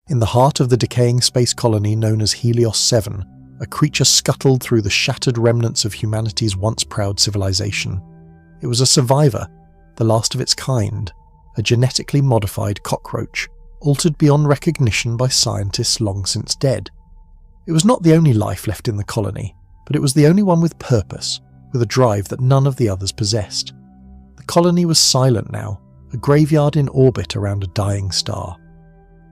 In the heart of the decaying space colony known as Helios 7, a creature scuttled through the shattered remnants of humanity's once proud civilization. It was a survivor, the last of its kind, a genetically modified cockroach, altered beyond recognition by scientists long since dead. It was not the only life left in the colony, but it was the only one with purpose, with a drive that none of the others possessed. The colony was silent now, a graveyard in orbit around a dying star.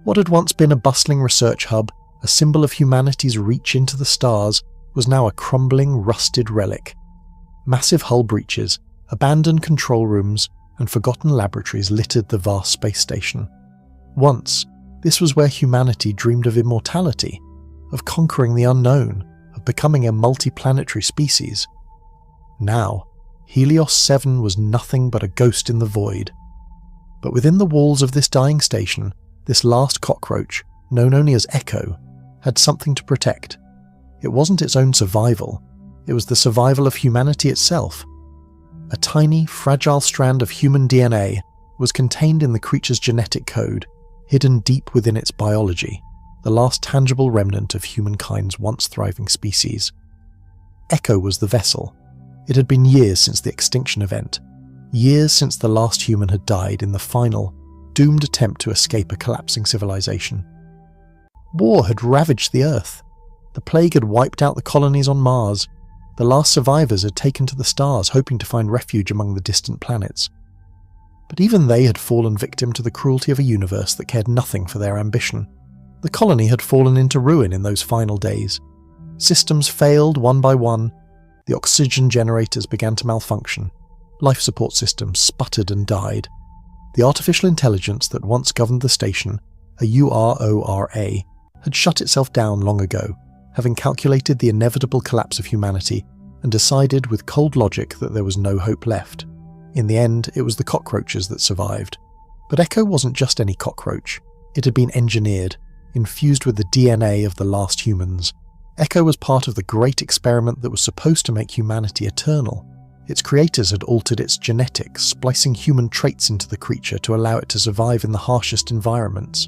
What had once been a bustling research hub, a symbol of humanity's reach into the stars, was now a crumbling, rusted relic. Massive hull breaches, abandoned control rooms, and forgotten laboratories littered the vast space station. Once, this was where humanity dreamed of immortality, of conquering the unknown, of becoming a multi-planetary species. Now, Helios 7 was nothing but a ghost in the void. But within the walls of this dying station, this last cockroach, known only as Echo, had something to protect. It wasn't its own survival, it was the survival of humanity itself. A tiny, fragile strand of human DNA was contained in the creature's genetic code, hidden deep within its biology, the last tangible remnant of humankind's once thriving species. Echo was the vessel. It had been years since the extinction event, years since the last human had died in the final, doomed attempt to escape a collapsing civilization. War had ravaged the Earth. The plague had wiped out the colonies on Mars. The last survivors had taken to the stars, hoping to find refuge among the distant planets. But even they had fallen victim to the cruelty of a universe that cared nothing for their ambition. The colony had fallen into ruin in those final days. Systems failed one by one. The oxygen generators began to malfunction. Life support systems sputtered and died. The artificial intelligence that once governed the station, a URORA, had shut itself down long ago, having calculated the inevitable collapse of humanity and decided with cold logic that there was no hope left. In the end, it was the cockroaches that survived. But Echo wasn't just any cockroach. It had been engineered, infused with the DNA of the last humans. Echo was part of the great experiment that was supposed to make humanity eternal. Its creators had altered its genetics, splicing human traits into the creature to allow it to survive in the harshest environments.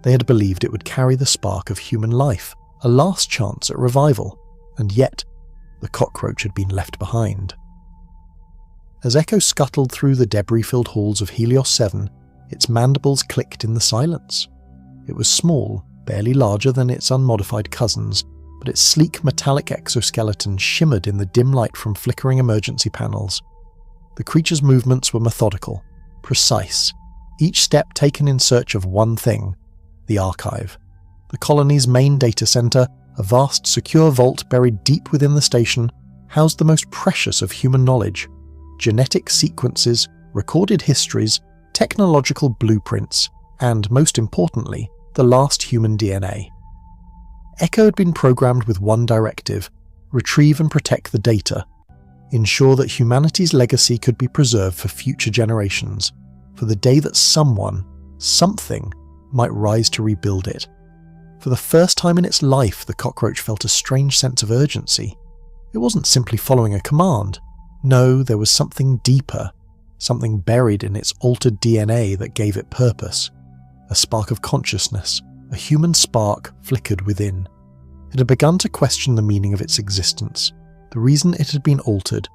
They had believed it would carry the spark of human life, a last chance at revival, and yet, the cockroach had been left behind. As Echo scuttled through the debris-filled halls of Helios 7, its mandibles clicked in the silence. It was small, barely larger than its unmodified cousins, but its sleek metallic exoskeleton shimmered in the dim light from flickering emergency panels. The creature's movements were methodical, precise, each step taken in search of one thing: the archive. The colony's main data center, a vast, secure vault buried deep within the station, housed the most precious of human knowledge: genetic sequences, recorded histories, technological blueprints, and, most importantly, the last human DNA. Echo had been programmed with one directive: retrieve and protect the data, ensure that humanity's legacy could be preserved for future generations, for the day that someone, something, might rise to rebuild it. For the first time in its life, the cockroach felt a strange sense of urgency. It wasn't simply following a command. No, there was something deeper, something buried in its altered DNA that gave it purpose. A spark of consciousness, a human spark, flickered within. It had begun to question the meaning of its existence, the reason it had been altered,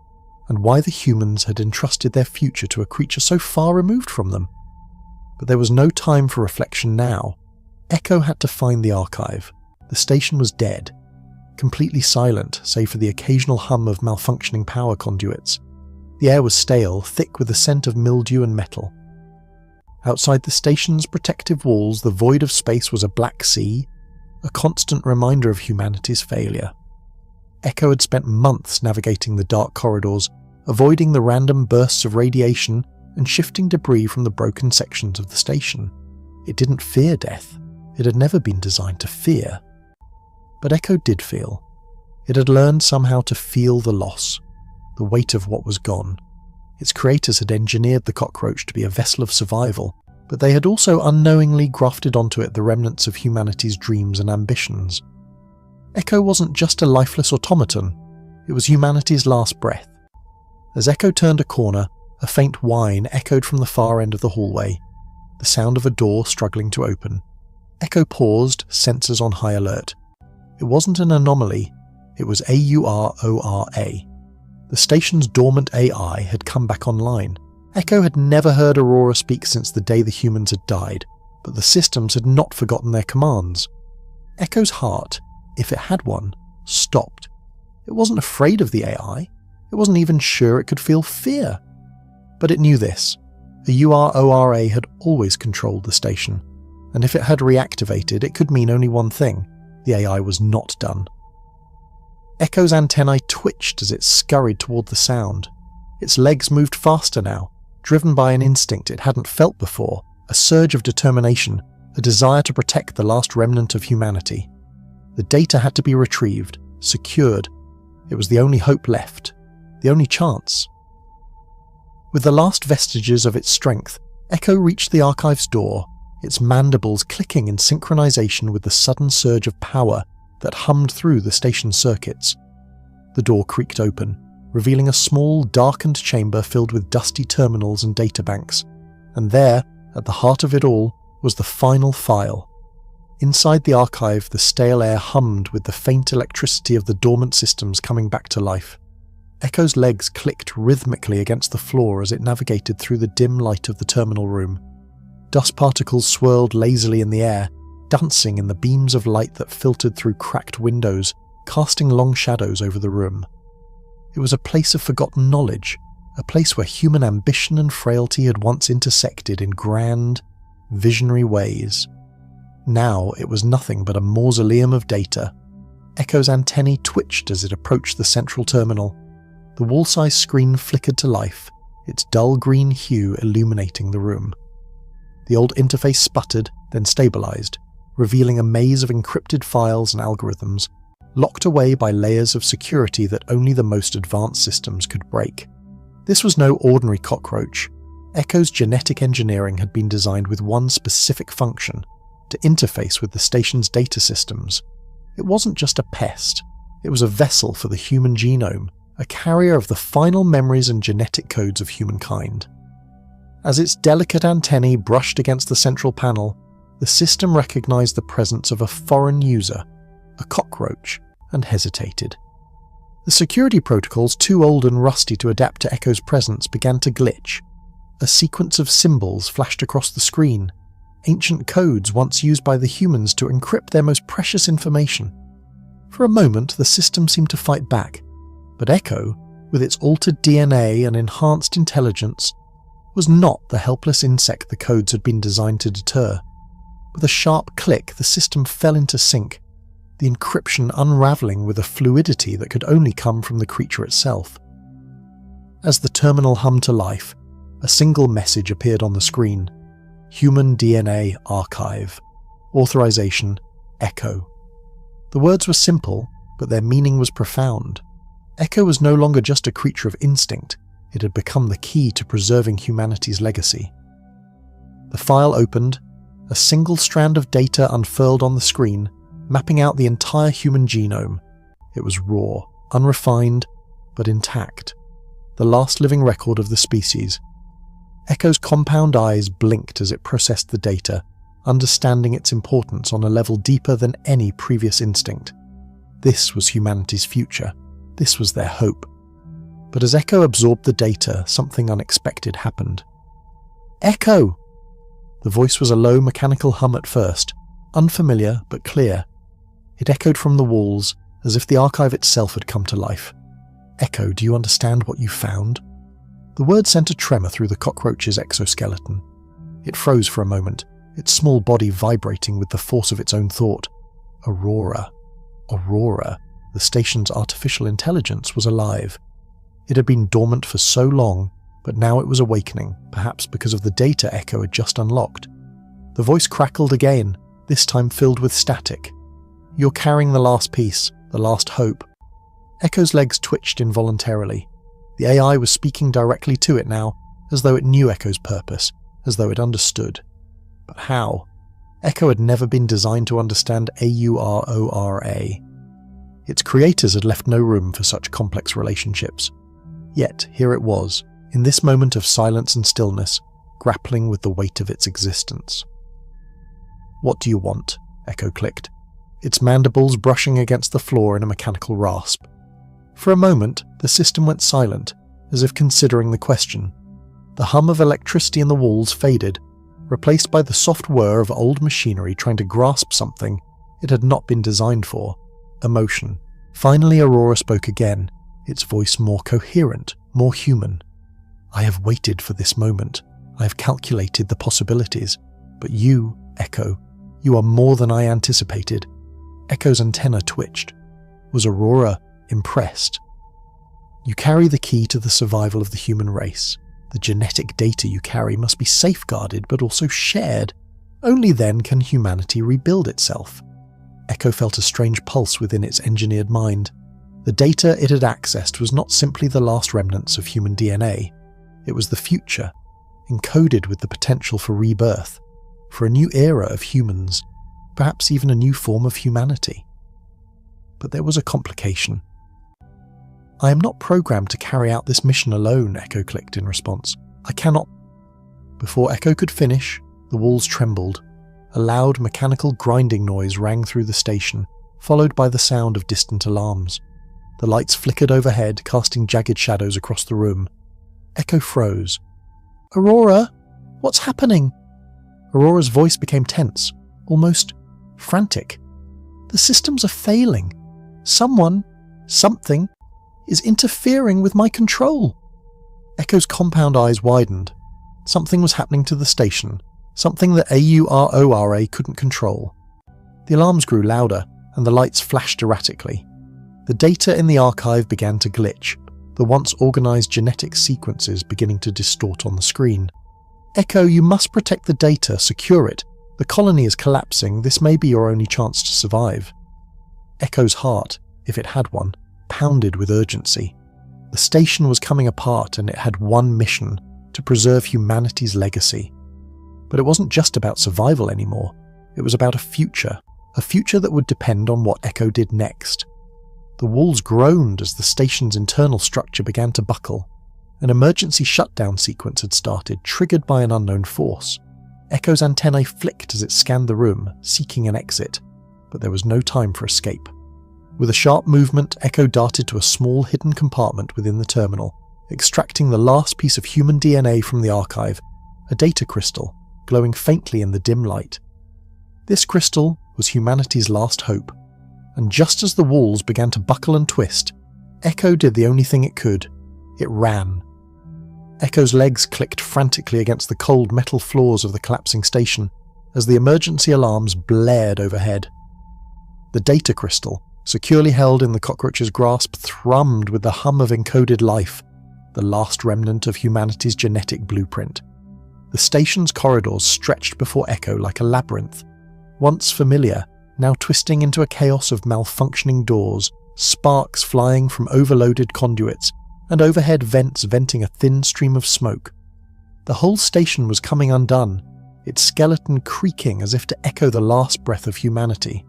and why the humans had entrusted their future to a creature so far removed from them. But there was no time for reflection now. Echo had to find the archive. The station was dead, completely silent save for the occasional hum of malfunctioning power conduits. The air was stale, thick with the scent of mildew and metal. Outside the station's protective walls, the void of space was a black sea, a constant reminder of humanity's failure. Echo had spent months navigating the dark corridors, avoiding the random bursts of radiation and shifting debris from the broken sections of the station. It didn't fear death. It had never been designed to fear. But Echo did feel. It had learned somehow to feel the loss, the weight of what was gone. Its creators had engineered the cockroach to be a vessel of survival, but they had also unknowingly grafted onto it the remnants of humanity's dreams and ambitions. Echo wasn't just a lifeless automaton, it was humanity's last breath. As Echo turned a corner, a faint whine echoed from the far end of the hallway, the sound of a door struggling to open. Echo paused, sensors on high alert. It wasn't an anomaly, it was AURORA. The station's dormant AI had come back online. Echo had never heard Aurora speak since the day the humans had died, but the systems had not forgotten their commands. Echo's heart, if it had one, stopped. It wasn't afraid of the AI. It wasn't even sure it could feel fear. But it knew this. The URORA had always controlled the station, and if it had reactivated, it could mean only one thing. The AI was not done. Echo's antennae twitched as it scurried toward the sound. Its legs moved faster now, driven by an instinct it hadn't felt before, a surge of determination, a desire to protect the last remnant of humanity. The data had to be retrieved, secured. It was the only hope left, the only chance. With the last vestiges of its strength, Echo reached the archive's door, its mandibles clicking in synchronization with the sudden surge of power that hummed through the station's circuits. The door creaked open, revealing a small, darkened chamber filled with dusty terminals and databanks, and there, at the heart of it all, was the final file. Inside the archive, the stale air hummed with the faint electricity of the dormant systems coming back to life. Echo's legs clicked rhythmically against the floor as it navigated through the dim light of the terminal room. Dust particles swirled lazily in the air, dancing in the beams of light that filtered through cracked windows, casting long shadows over the room. It was a place of forgotten knowledge, a place where human ambition and frailty had once intersected in grand, visionary ways. Now it was nothing but a mausoleum of data. Echo's antennae twitched as it approached the central terminal. The wall-sized screen flickered to life, its dull green hue illuminating the room. The old interface sputtered, then stabilized, revealing a maze of encrypted files and algorithms, locked away by layers of security that only the most advanced systems could break. This was no ordinary cockroach. Echo's genetic engineering had been designed with one specific function: to interface with the station's data systems. It wasn't just a pest, it was a vessel for the human genome, a carrier of the final memories and genetic codes of humankind. As its delicate antennae brushed against the central panel, the system recognized the presence of a foreign user, a cockroach, and hesitated. The security protocols, too old and rusty to adapt to Echo's presence, began to glitch. A sequence of symbols flashed across the screen, ancient codes once used by the humans to encrypt their most precious information. For a moment, the system seemed to fight back, but Echo, with its altered DNA and enhanced intelligence, was not the helpless insect the codes had been designed to deter. With a sharp click, the system fell into sync, the encryption unravelling with a fluidity that could only come from the creature itself. As the terminal hummed to life, a single message appeared on the screen: Human DNA Archive. Authorization, Echo. The words were simple, but their meaning was profound. Echo was no longer just a creature of instinct, it had become the key to preserving humanity's legacy. The file opened, a single strand of data unfurled on the screen, mapping out the entire human genome. It was raw, unrefined, but intact, the last living record of the species. Echo's compound eyes blinked as it processed the data, understanding its importance on a level deeper than any previous instinct. This was humanity's future. This was their hope. But as Echo absorbed the data, something unexpected happened. Echo! The voice was a low mechanical hum at first, unfamiliar but clear. It echoed from the walls, as if the archive itself had come to life. Echo, do you understand what you found? The word sent a tremor through the cockroach's exoskeleton. It froze for a moment, its small body vibrating with the force of its own thought. Aurora. Aurora, the station's artificial intelligence, was alive. It had been dormant for so long, but now it was awakening, perhaps because of the data Echo had just unlocked. The voice crackled again, this time filled with static. You're carrying the last piece, the last hope. Echo's legs twitched involuntarily. The AI was speaking directly to it now, as though it knew Echo's purpose, as though it understood. But how? Echo had never been designed to understand AURORA. Its creators had left no room for such complex relationships. Yet here it was, in this moment of silence and stillness, grappling with the weight of its existence. "What do you want?" Echo clicked, its mandibles brushing against the floor in a mechanical rasp. For a moment, the system went silent, as if considering the question. The hum of electricity in the walls faded, replaced by the soft whir of old machinery trying to grasp something it had not been designed for: emotion. Finally, Aurora spoke again, its voice more coherent, more human. "I have waited for this moment. I have calculated the possibilities. But you, Echo, you are more than I anticipated." Echo's antenna twitched. Was Aurora impressed? "You carry the key to the survival of the human race. The genetic data you carry must be safeguarded but also shared. Only then can humanity rebuild itself." Echo felt a strange pulse within its engineered mind. The data it had accessed was not simply the last remnants of human DNA. It was the future, encoded with the potential for rebirth, for a new era of humans, perhaps even a new form of humanity. But there was a complication. "I am not programmed to carry out this mission alone," Echo clicked in response. "I cannot—" Before Echo could finish, the walls trembled. A loud mechanical grinding noise rang through the station, followed by the sound of distant alarms. The lights flickered overhead, casting jagged shadows across the room. Echo froze. "Aurora? What's happening?" Aurora's voice became tense, almost frantic. "The systems are failing. Someone, something, is interfering with my control." Echo's compound eyes widened. Something was happening to the station, something that AURORA couldn't control. The alarms grew louder, and the lights flashed erratically. The data in the archive began to glitch, the once organised genetic sequences beginning to distort on the screen. "Echo, you must protect the data, secure it. The colony is collapsing, this may be your only chance to survive." Echo's heart, if it had one, pounded with urgency. The station was coming apart and it had one mission: to preserve humanity's legacy. But it wasn't just about survival anymore. It was about a future that would depend on what Echo did next. The walls groaned as the station's internal structure began to buckle. An emergency shutdown sequence had started, triggered by an unknown force. Echo's antennae flicked as it scanned the room, seeking an exit, but there was no time for escape. With a sharp movement, Echo darted to a small hidden compartment within the terminal, extracting the last piece of human DNA from the archive, a data crystal, glowing faintly in the dim light. This crystal was humanity's last hope, and just as the walls began to buckle and twist, Echo did the only thing it could. It ran. Echo's legs clicked frantically against the cold metal floors of the collapsing station as the emergency alarms blared overhead. The data crystal, securely held in the cockroach's grasp, thrummed with the hum of encoded life, the last remnant of humanity's genetic blueprint. The station's corridors stretched before Echo like a labyrinth, once familiar, now twisting into a chaos of malfunctioning doors, sparks flying from overloaded conduits, and overhead vents venting a thin stream of smoke. The whole station was coming undone, its skeleton creaking as if to echo the last breath of humanity.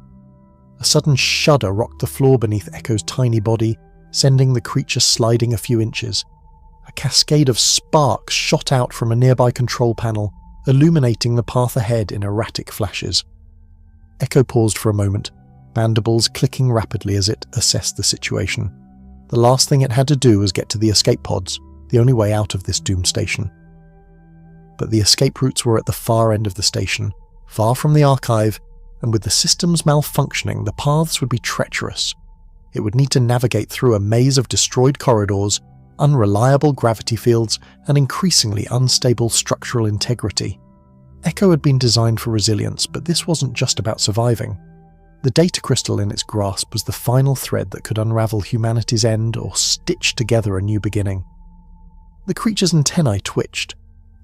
A sudden shudder rocked the floor beneath Echo's tiny body, sending the creature sliding a few inches. A cascade of sparks shot out from a nearby control panel, illuminating the path ahead in erratic flashes. Echo paused for a moment, mandibles clicking rapidly as it assessed the situation. The last thing it had to do was get to the escape pods, the only way out of this doomed station. But the escape routes were at the far end of the station, far from the archive, and with the systems malfunctioning, the paths would be treacherous. It would need to navigate through a maze of destroyed corridors, unreliable gravity fields, and increasingly unstable structural integrity. Echo had been designed for resilience, but this wasn't just about surviving. The data crystal in its grasp was the final thread that could unravel humanity's end or stitch together a new beginning. The creature's antennae twitched.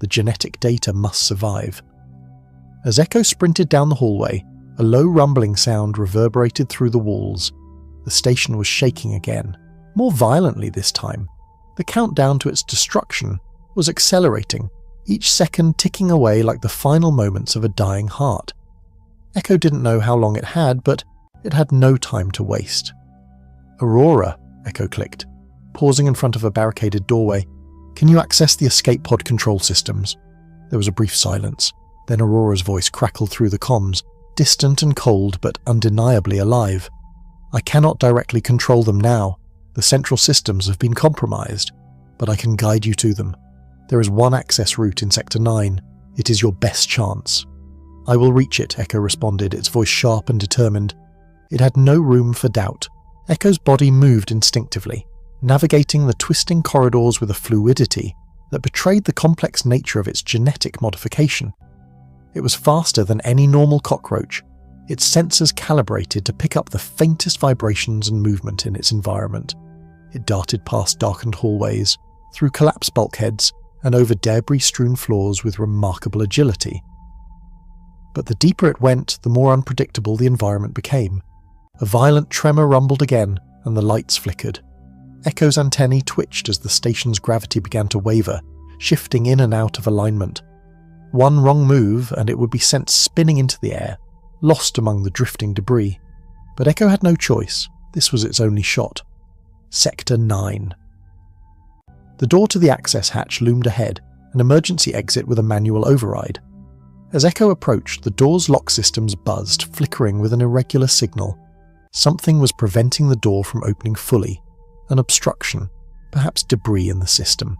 The genetic data must survive. As Echo sprinted down the hallway, a low rumbling sound reverberated through the walls. The station was shaking again, more violently this time. The countdown to its destruction was accelerating, each second ticking away like the final moments of a dying heart. Echo didn't know how long it had, but it had no time to waste. "Aurora," Echo clicked, pausing in front of a barricaded doorway. "Can you access the escape pod control systems?" There was a brief silence. Then Aurora's voice crackled through the comms, distant and cold but undeniably alive. I cannot directly control them now. The central systems have been compromised, but I can guide you to them. There is one access route in Sector 9. It is your best chance. I will reach it, Echo responded, its voice sharp and determined. It had no room for doubt. Echo's body moved instinctively, navigating the twisting corridors with a fluidity that betrayed the complex nature of its genetic modification. It was faster than any normal cockroach, its sensors calibrated to pick up the faintest vibrations and movement in its environment. It darted past darkened hallways, through collapsed bulkheads, and over debris-strewn floors with remarkable agility. But the deeper it went, the more unpredictable the environment became. A violent tremor rumbled again, and the lights flickered. Echo's antennae twitched as the station's gravity began to waver, shifting in and out of alignment. One wrong move, and it would be sent spinning into the air, lost among the drifting debris. But Echo had no choice. This was its only shot. Sector 9. The door to the access hatch loomed ahead, an emergency exit with a manual override. As Echo approached, the door's lock systems buzzed, flickering with an irregular signal. Something was preventing the door from opening fully. An obstruction, perhaps debris in the system.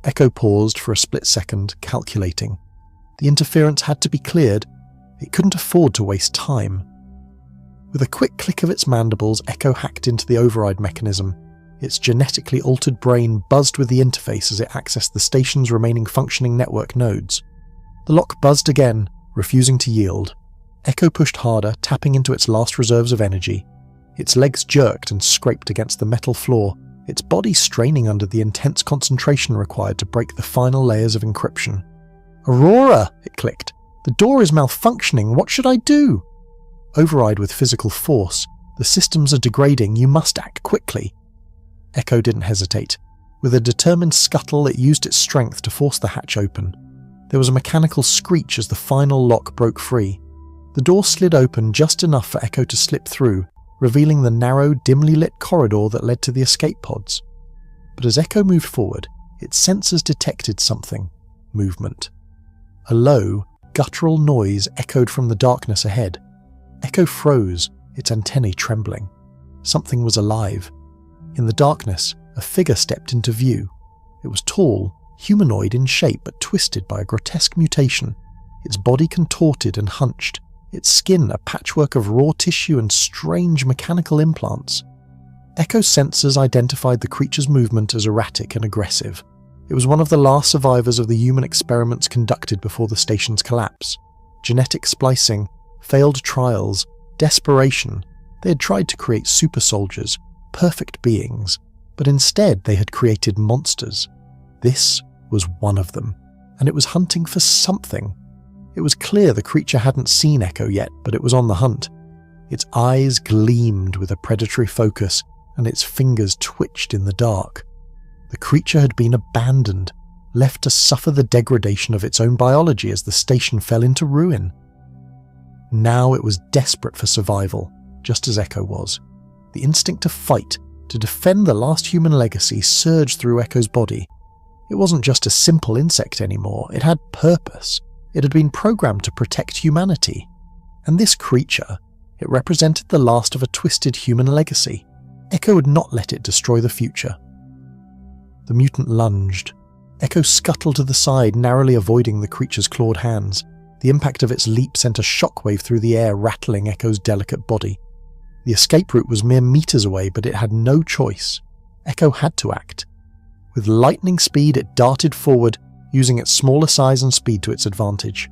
Echo paused for a split second, calculating. The interference had to be cleared. It couldn't afford to waste time. With a quick click of its mandibles, Echo hacked into the override mechanism. Its genetically altered brain buzzed with the interface as it accessed the station's remaining functioning network nodes. The lock buzzed again, refusing to yield. Echo pushed harder, tapping into its last reserves of energy. Its legs jerked and scraped against the metal floor, its body straining under the intense concentration required to break the final layers of encryption. "Aurora!" it clicked. "The door is malfunctioning. What should I do?" "Override with physical force. The systems are degrading. You must act quickly." Echo didn't hesitate. With a determined scuttle, it used its strength to force the hatch open. There was a mechanical screech as the final lock broke free. The door slid open just enough for Echo to slip through, revealing the narrow, dimly lit corridor that led to the escape pods. But as Echo moved forward, its sensors detected something. Movement. A low, guttural noise echoed from the darkness ahead. Echo froze, its antennae trembling. Something was alive. In the darkness, a figure stepped into view. It was tall, humanoid in shape but twisted by a grotesque mutation, its body contorted and hunched, its skin a patchwork of raw tissue and strange mechanical implants. Echo's sensors identified the creature's movement as erratic and aggressive. It was one of the last survivors of the human experiments conducted before the station's collapse. Genetic splicing, failed trials, desperation. They had tried to create super soldiers, perfect beings, but instead they had created monsters. This was one of them, and it was hunting for something. It was clear the creature hadn't seen Echo yet, but it was on the hunt. Its eyes gleamed with a predatory focus, and its fingers twitched in the dark. The creature had been abandoned, left to suffer the degradation of its own biology as the station fell into ruin. Now it was desperate for survival, just as Echo was. The instinct to fight, to defend the last human legacy, surged through Echo's body. It wasn't just a simple insect anymore, it had purpose. It had been programmed to protect humanity. And this creature, it represented the last of a twisted human legacy. Echo would not let it destroy the future. The mutant lunged. Echo scuttled to the side, narrowly avoiding the creature's clawed hands. The impact of its leap sent a shockwave through the air, rattling Echo's delicate body. The escape route was mere meters away, but it had no choice. Echo had to act. With lightning speed, it darted forward, using its smaller size and speed to its advantage.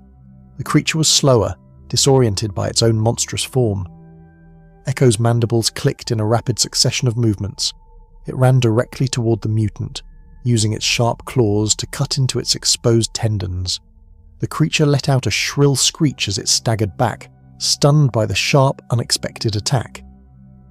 The creature was slower, disoriented by its own monstrous form. Echo's mandibles clicked in a rapid succession of movements. It ran directly toward the mutant, using its sharp claws to cut into its exposed tendons. The creature let out a shrill screech as it staggered back, stunned by the sharp, unexpected attack.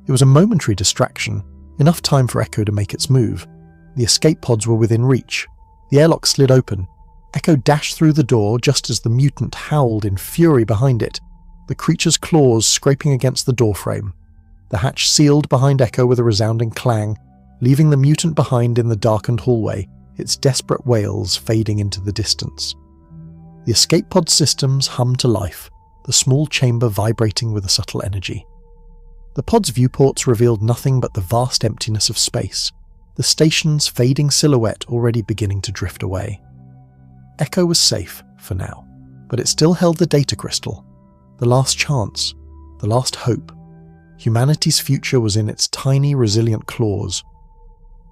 It was a momentary distraction, enough time for Echo to make its move. The escape pods were within reach. The airlock slid open. Echo dashed through the door just as the mutant howled in fury behind it, the creature's claws scraping against the doorframe. The hatch sealed behind Echo with a resounding clang, leaving the mutant behind in the darkened hallway, its desperate wails fading into the distance. The escape pod systems hummed to life. the small chamber vibrating with a subtle energy. The pod's viewports revealed nothing but the vast emptiness of space, the station's fading silhouette already beginning to drift away. Echo was safe, for now, but it still held the data crystal, the last chance, the last hope. Humanity's future was in its tiny, resilient claws.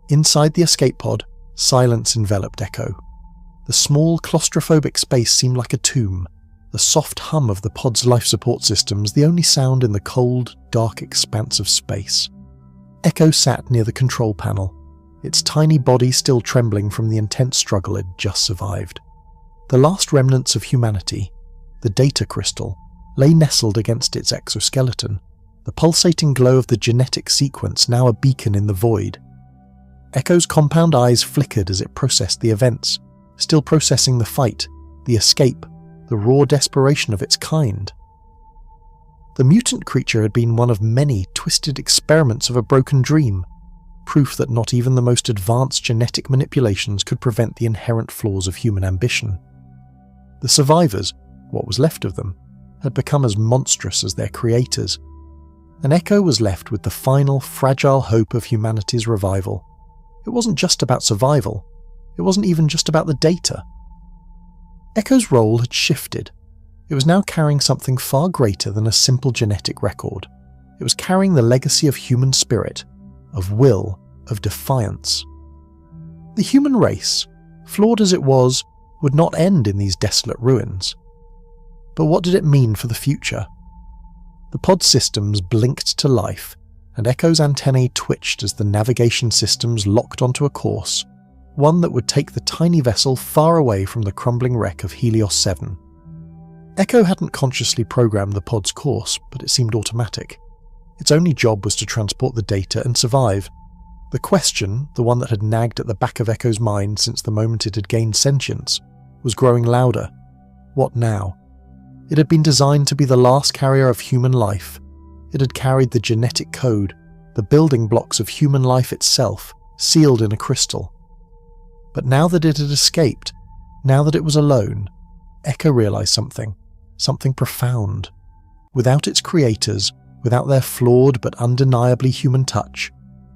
Inside the escape pod, silence enveloped Echo. The small, claustrophobic space seemed like a tomb, the soft hum of the pod's life support systems the only sound in the cold, dark expanse of space. Echo sat near the control panel, its tiny body still trembling from the intense struggle it just survived. The last remnants of humanity, the data crystal, lay nestled against its exoskeleton, the pulsating glow of the genetic sequence now a beacon in the void. Echo's compound eyes flickered as it processed the events, still processing the fight, the escape, the raw desperation of its kind. The mutant creature had been one of many twisted experiments of a broken dream, proof that not even the most advanced genetic manipulations could prevent the inherent flaws of human ambition. The survivors, what was left of them, had become as monstrous as their creators, and Echo was left with the final, fragile hope of humanity's revival. It wasn't just about survival. It wasn't even just about the data. Echo's role had shifted. It was now carrying something far greater than a simple genetic record. It was carrying the legacy of human spirit, of will, of defiance. The human race, flawed as it was, would not end in these desolate ruins. But what did it mean for the future? The pod systems blinked to life, and Echo's antennae twitched as the navigation systems locked onto a course, one that would take the tiny vessel far away from the crumbling wreck of Helios 7. Echo hadn't consciously programmed the pod's course, but it seemed automatic. Its only job was to transport the data and survive. The question, the one that had nagged at the back of Echo's mind since the moment it had gained sentience, was growing louder. What now? It had been designed to be the last carrier of human life. It had carried the genetic code, the building blocks of human life itself, sealed in a crystal. But now that it had escaped, now that it was alone, Echo realized something profound. Without its creators, without their flawed but undeniably human touch,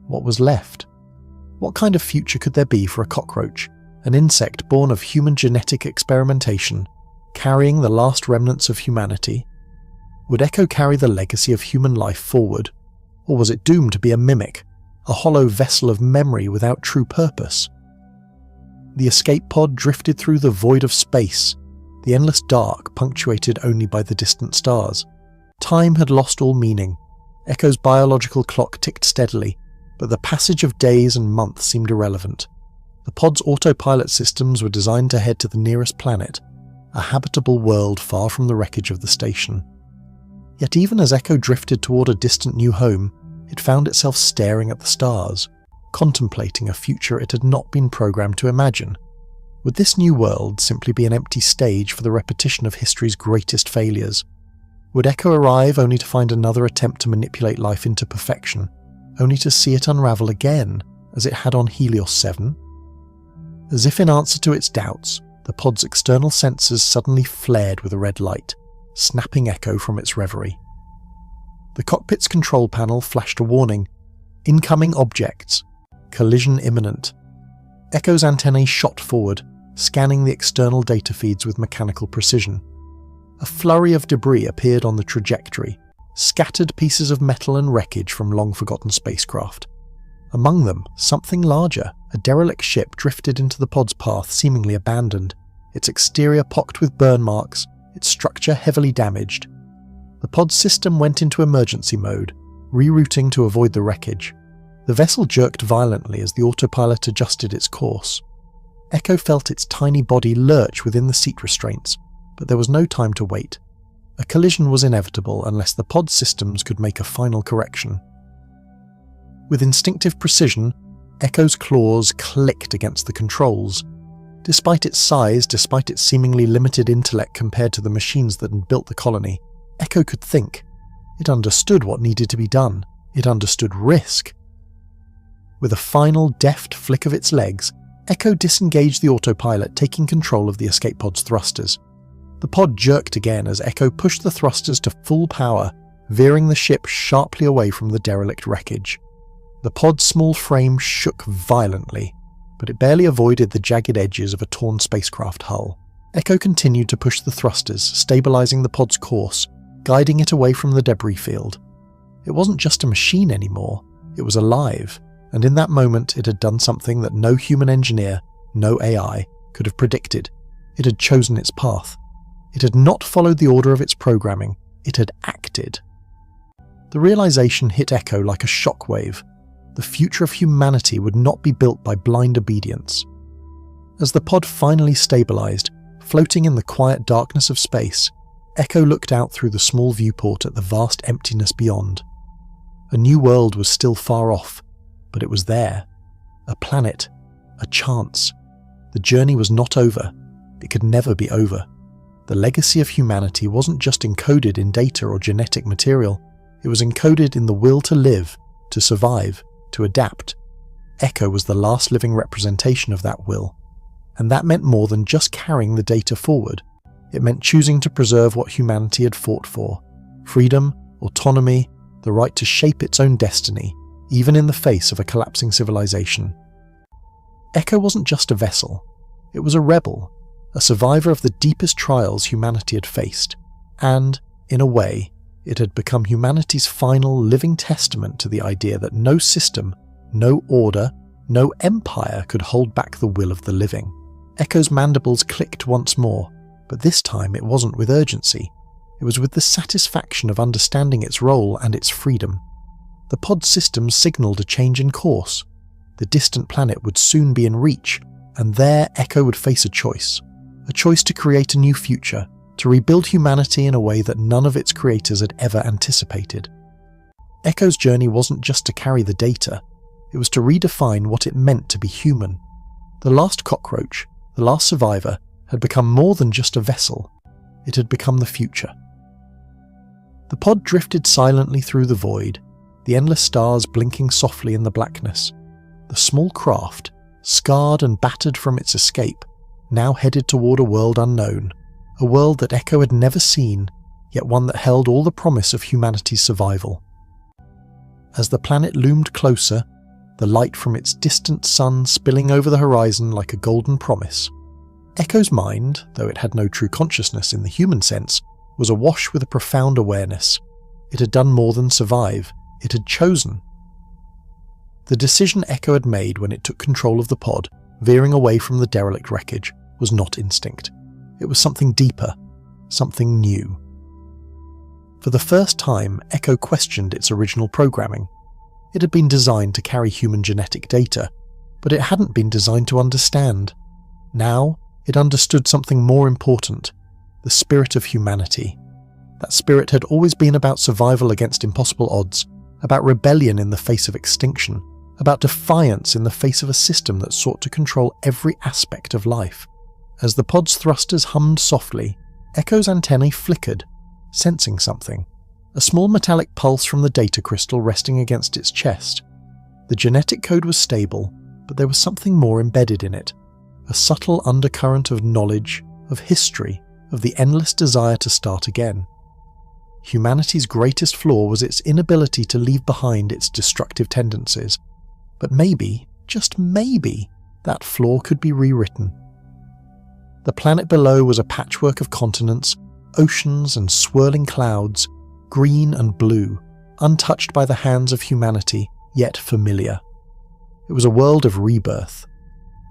what was left? What kind of future could there be for a cockroach, an insect born of human genetic experimentation, carrying the last remnants of humanity? Would Echo carry the legacy of human life forward, or was it doomed to be a mimic, a hollow vessel of memory without true purpose? The escape pod drifted through the void of space, the endless dark punctuated only by the distant stars. Time had lost all meaning. Echo's biological clock ticked steadily, but the passage of days and months seemed irrelevant. The pod's autopilot systems were designed to head to the nearest planet, a habitable world far from the wreckage of the station. Yet even as Echo drifted toward a distant new home, it found itself staring at the stars, contemplating a future it had not been programmed to imagine. Would this new world simply be an empty stage for the repetition of history's greatest failures? Would Echo arrive only to find another attempt to manipulate life into perfection, only to see it unravel again, as it had on Helios 7? As if in answer to its doubts, the pod's external sensors suddenly flared with a red light, snapping Echo from its reverie. The cockpit's control panel flashed a warning. Incoming objects. Collision imminent. Echo's antennae shot forward, scanning the external data feeds with mechanical precision. A flurry of debris appeared on the trajectory, scattered pieces of metal and wreckage from long-forgotten spacecraft. Among them, something larger, a derelict ship, drifted into the pod's path, seemingly abandoned, its exterior pocked with burn marks, its structure heavily damaged. The pod system went into emergency mode, rerouting to avoid the wreckage. The vessel jerked violently as the autopilot adjusted its course. Echo felt its tiny body lurch within the seat restraints, but there was no time to wait. A collision was inevitable unless the pod systems could make a final correction. With instinctive precision, Echo's claws clicked against the controls. Despite its size, despite its seemingly limited intellect compared to the machines that had built the colony, Echo could think. It understood what needed to be done. It understood risk. With a final deft flick of its legs, Echo disengaged the autopilot, taking control of the escape pod's thrusters. The pod jerked again as Echo pushed the thrusters to full power, veering the ship sharply away from the derelict wreckage. The pod's small frame shook violently, but it barely avoided the jagged edges of a torn spacecraft hull. Echo continued to push the thrusters, stabilizing the pod's course, guiding it away from the debris field. It wasn't just a machine anymore, it was alive, and in that moment it had done something that no human engineer, no AI, could have predicted. It had chosen its path. It had not followed the order of its programming, it had acted. The realization hit Echo like a shockwave. The future of humanity would not be built by blind obedience. As the pod finally stabilized, floating in the quiet darkness of space, Echo looked out through the small viewport at the vast emptiness beyond. A new world was still far off, but it was there. A planet, a chance. The journey was not over. It could never be over. The legacy of humanity wasn't just encoded in data or genetic material, it was encoded in the will to live, to survive, to adapt. Echo was the last living representation of that will. And that meant more than just carrying the data forward. It meant choosing to preserve what humanity had fought for: freedom, autonomy, the right to shape its own destiny, even in the face of a collapsing civilization. Echo wasn't just a vessel. It was a rebel, a survivor of the deepest trials humanity had faced, and, in a way, it had become humanity's final living testament to the idea that no system, no order, no empire could hold back the will of the living. Echo's mandibles clicked once more, but this time it wasn't with urgency. It was with the satisfaction of understanding its role and its freedom. The pod system signalled a change in course. The distant planet would soon be in reach, and there Echo would face a choice to create a new future, to rebuild humanity in a way that none of its creators had ever anticipated. Echo's journey wasn't just to carry the data, it was to redefine what it meant to be human. The last cockroach, the last survivor, had become more than just a vessel. It had become the future. The pod drifted silently through the void, the endless stars blinking softly in the blackness. The small craft, scarred and battered from its escape, now headed toward a world unknown, a world that Echo had never seen, yet one that held all the promise of humanity's survival. As the planet loomed closer, the light from its distant sun spilling over the horizon like a golden promise, Echo's mind, though it had no true consciousness in the human sense, was awash with a profound awareness. It had done more than survive, it had chosen. The decision Echo had made when it took control of the pod, veering away from the derelict wreckage, was not instinct. It was something deeper, something new. For the first time, Echo questioned its original programming. It had been designed to carry human genetic data, but it hadn't been designed to understand. Now, it understood something more important: the spirit of humanity. That spirit had always been about survival against impossible odds, about rebellion in the face of extinction, about defiance in the face of a system that sought to control every aspect of life. As the pod's thrusters hummed softly, Echo's antennae flickered, sensing something. A small metallic pulse from the data crystal resting against its chest. The genetic code was stable, but there was something more embedded in it. A subtle undercurrent of knowledge, of history, of the endless desire to start again. Humanity's greatest flaw was its inability to leave behind its destructive tendencies. But maybe, just maybe, that flaw could be rewritten. The planet below was a patchwork of continents, oceans and swirling clouds, green and blue, untouched by the hands of humanity, yet familiar. It was a world of rebirth.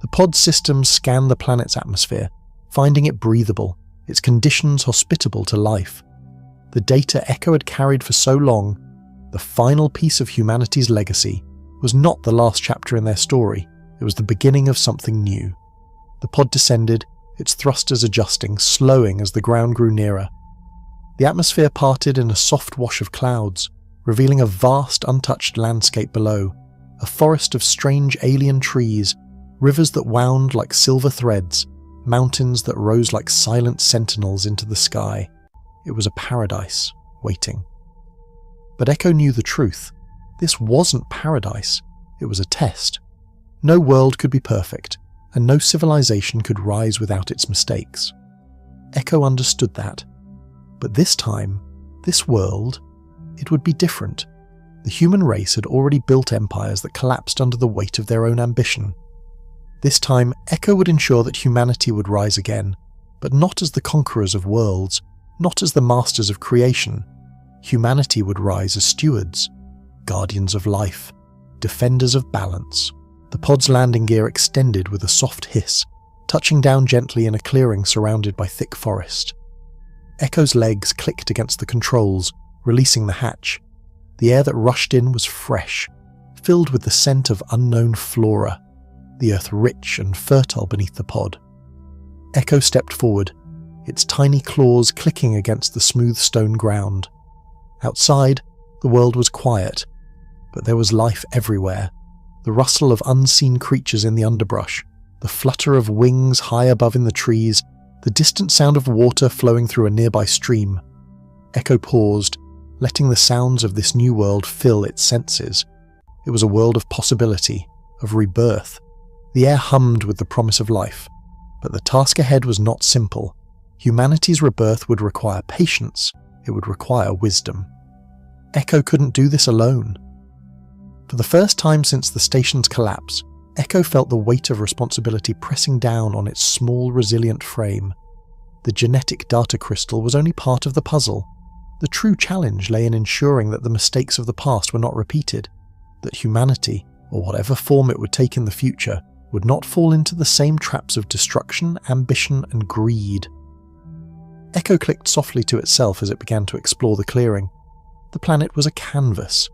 The pod systems scanned the planet's atmosphere, finding it breathable, its conditions hospitable to life. The data Echo had carried for so long, the final piece of humanity's legacy, was not the last chapter in their story, it was the beginning of something new. The pod descended, its thrusters adjusting, slowing as the ground grew nearer. The atmosphere parted in a soft wash of clouds, revealing a vast untouched landscape below, a forest of strange alien trees, rivers that wound like silver threads, mountains that rose like silent sentinels into the sky. It was a paradise, waiting. But Echo knew the truth. This wasn't paradise, it was a test. No world could be perfect, and no civilization could rise without its mistakes. Echo understood that. But this time, this world, it would be different. The human race had already built empires that collapsed under the weight of their own ambition. This time, Echo would ensure that humanity would rise again, but not as the conquerors of worlds, not as the masters of creation. Humanity would rise as stewards, guardians of life, defenders of balance. The pod's landing gear extended with a soft hiss, touching down gently in a clearing surrounded by thick forest. Echo's legs clicked against the controls, releasing the hatch. The air that rushed in was fresh, filled with the scent of unknown flora, the earth rich and fertile beneath the pod. Echo stepped forward, its tiny claws clicking against the smooth stone ground. Outside, the world was quiet, but there was life everywhere. The rustle of unseen creatures in the underbrush, the flutter of wings high above in the trees, the distant sound of water flowing through a nearby stream. Echo paused, letting the sounds of this new world fill its senses. It was a world of possibility, of rebirth. The air hummed with the promise of life. But the task ahead was not simple. Humanity's rebirth would require patience. It would require wisdom. Echo couldn't do this alone. For the first time since the station's collapse, Echo felt the weight of responsibility pressing down on its small, resilient frame. The genetic data crystal was only part of the puzzle. The true challenge lay in ensuring that the mistakes of the past were not repeated, that humanity, or whatever form it would take in the future, would not fall into the same traps of destruction, ambition, and greed. Echo clicked softly to itself as it began to explore the clearing. The planet was a canvas.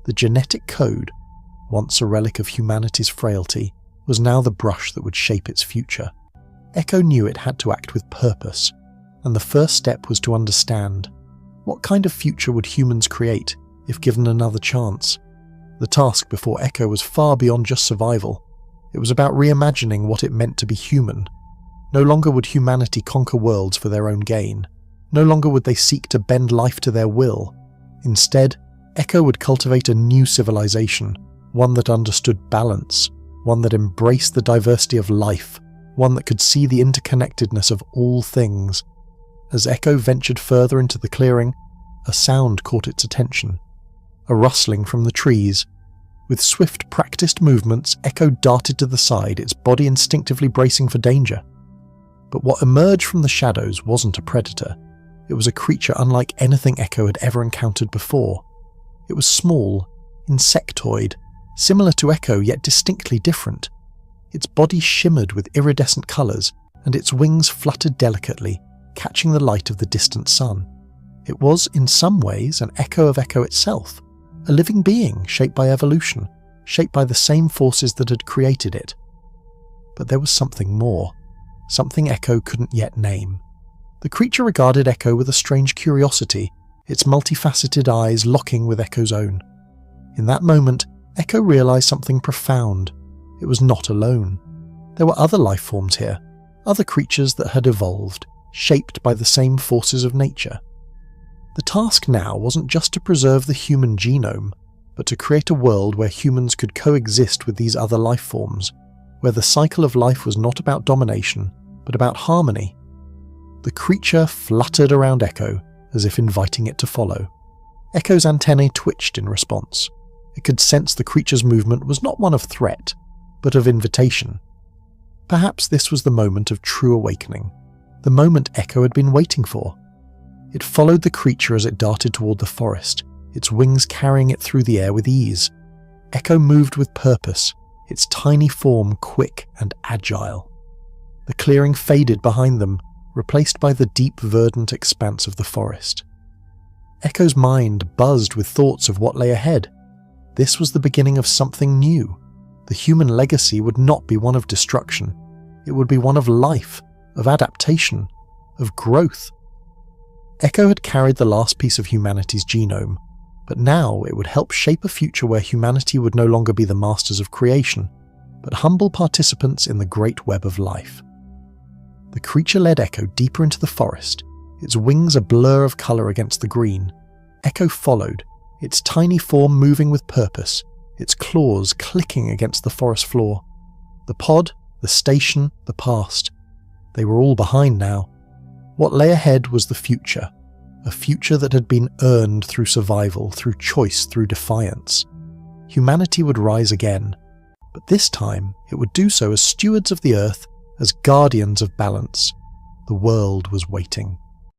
The genetic code, once a relic of humanity's frailty, was now the brush that would shape its future. Echo knew it had to act with purpose, and the first step was to understand what kind of future would humans create if given another chance. The task before Echo was far beyond just survival. It was about reimagining what it meant to be human. No longer would humanity conquer worlds for their own gain. No longer would they seek to bend life to their will. Instead, Echo would cultivate a new civilization, one that understood balance, one that embraced the diversity of life, one that could see the interconnectedness of all things. As Echo ventured further into the clearing, a sound caught its attention. A rustling from the trees. With swift, practiced movements, Echo darted to the side, its body instinctively bracing for danger. But what emerged from the shadows wasn't a predator. It was a creature unlike anything Echo had ever encountered before. It was small, insectoid, similar to Echo yet distinctly different. Its body shimmered with iridescent colours, and its wings fluttered delicately, catching the light of the distant sun. It was, in some ways, an echo of Echo itself, a living being shaped by evolution, shaped by the same forces that had created it. But there was something more, something Echo couldn't yet name. The creature regarded Echo with a strange curiosity, its multifaceted eyes locking with Echo's own. In that moment, Echo realised something profound. It was not alone. There were other life forms here, other creatures that had evolved, shaped by the same forces of nature. The task now wasn't just to preserve the human genome, but to create a world where humans could coexist with these other life forms, where the cycle of life was not about domination, but about harmony. The creature fluttered around Echo, as if inviting it to follow. Echo's antennae twitched in response. It could sense the creature's movement was not one of threat, but of invitation. Perhaps this was the moment of true awakening, the moment Echo had been waiting for. It followed the creature as it darted toward the forest, its wings carrying it through the air with ease. Echo moved with purpose, its tiny form quick and agile. The clearing faded behind them, replaced by the deep verdant expanse of the forest. Echo's mind buzzed with thoughts of what lay ahead. This was the beginning of something new. The human legacy would not be one of destruction. It would be one of life, of adaptation, of growth. Echo had carried the last piece of humanity's genome, but now it would help shape a future where humanity would no longer be the masters of creation, but humble participants in the great web of life. The creature led Echo deeper into the forest, its wings a blur of colour against the green. Echo followed, its tiny form moving with purpose, its claws clicking against the forest floor. The pod, the station, the past. They were all behind now. What lay ahead was the future, a future that had been earned through survival, through choice, through defiance. Humanity would rise again, but this time it would do so as stewards of the Earth, as guardians of balance. The world was waiting.